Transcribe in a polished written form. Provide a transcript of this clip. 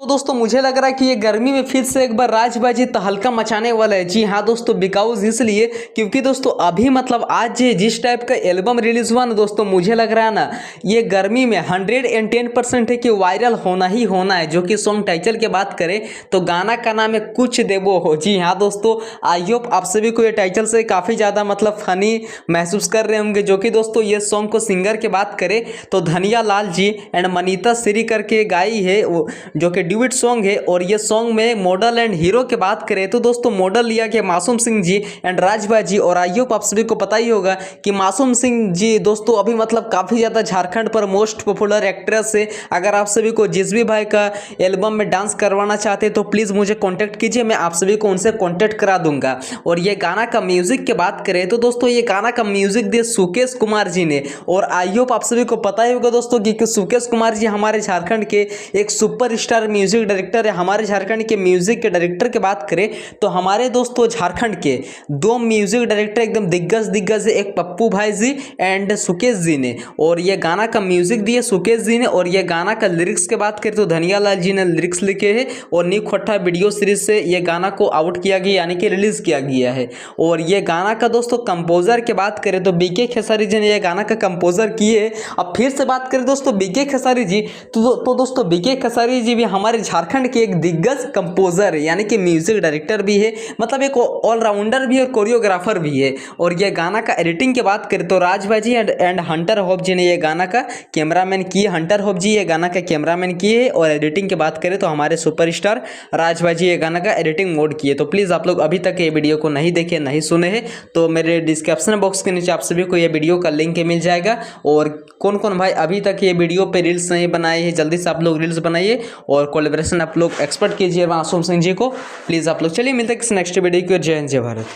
तो दोस्तों मुझे लग रहा है कि ये गर्मी में फिर से एक बार राजबाजी तहलका मचाने वाला है। जी हाँ दोस्तों, बिकॉज इसलिए क्योंकि दोस्तों अभी मतलब आज जिस टाइप का एल्बम रिलीज हुआ ना दोस्तों, मुझे लग रहा है ना ये गर्मी में 110% है कि वायरल होना ही होना है। जो कि सॉन्ग टाइटल की बात करें तो गाना का नाम है कुछ देवो हो। जी हाँ दोस्तों, आई होप आप सभी को ये टाइटल से काफ़ी ज़्यादा मतलब फनी महसूस कर रहे होंगे। जो कि दोस्तों ये सॉन्ग को सिंगर की बात करें तो धनिया लाल जी एंड मनीता श्री करके गाई है, जो कि ड्यूट सॉन्ग है। और ये सॉन्ग में मॉडल एंड हीरो की बात करें तो दोस्तों मॉडल लिया गया मासूम सिंह जी एंड राजबाजी। और आई होप आप सभी को पता ही होगा कि मासूम सिंह जी दोस्तों अभी मतलब काफ़ी ज़्यादा झारखंड पर मोस्ट पॉपुलर एक्ट्रेस है। अगर आप सभी को जिस भी भाई का एल्बम में डांस करवाना चाहते हैं तो प्लीज़ मुझे कॉन्टैक्ट कीजिए, मैं आप सभी को उनसे कॉन्टैक्ट करा दूंगा। और ये गाना का म्यूजिक की बात करें तो दोस्तों ये गाना का म्यूजिक दिया सुकेश कुमार जी ने। और आई होप आप सभी को पता ही होगा दोस्तों कि सुकेश कुमार जी हमारे झारखंड के एक सुपरस्टार म्यूजिक डायरेक्टर है। हमारे झारखंड के म्यूजिक के डायरेक्टर की बात करें तो हमारे दोस्तों झारखंड के दो म्यूजिक डायरेक्टर एकदम दिग्गज है, एक पप्पू भाई जी एंड सुकेश जी ने। और ये गाना का म्यूजिक दिए सुकेश जी ने। और ये गाना का लिरिक्स की बात करें तो धनिया लाल जी ने लिरिक्स लिखे हैं। और न्यू खट्टा वीडियो सीरीज से ये गाना को आउट किया गया यानी कि रिलीज किया गया है। और ये गाना का दोस्तों कंपोजर की बात करें तो बीके खेसारी जी ने ये गाना का कंपोजर किए। अब फिर से बात करें दोस्तों बीके खेसारी जी तो दोस्तों बीके खेसारी जी भी हमारे झारखंड के एक दिग्गज कंपोजर है यानी कि म्यूजिक डायरेक्टर भी है, मतलब एक ऑलराउंडर भी है और कोरियोग्राफर भी है। और ये गाना का एडिटिंग की बात करें तो राजबाजी एंड हंटर होप जी ने ये गाना का कैमरामैन किए। हंटर होप जी ये गाना का कैमरामैन किए। और एडिटिंग की बात करें तो हमारे सुपरस्टार राजबाजी ये गाना का एडिटिंग मोड किए। तो प्लीज़ आप लोग अभी तक ये वीडियो को नहीं देखे नहीं सुने हैं तो मेरे डिस्क्रिप्शन बॉक्स के नीचे आप सभी को ये वीडियो का लिंक मिल जाएगा। और कौन कौन भाई अभी तक ये वीडियो पे रील्स नहीं बनाए हैं, जल्दी से आप लोग रील्स बनाइए और कोलैबोरेशन आप लोग एक्सपर्ट कीजिए मासूम सिंह जी को प्लीज़ आप लोग। चलिए मिलते हैं किसी नेक्स्ट वीडियो की। जय हिंद जय भारत।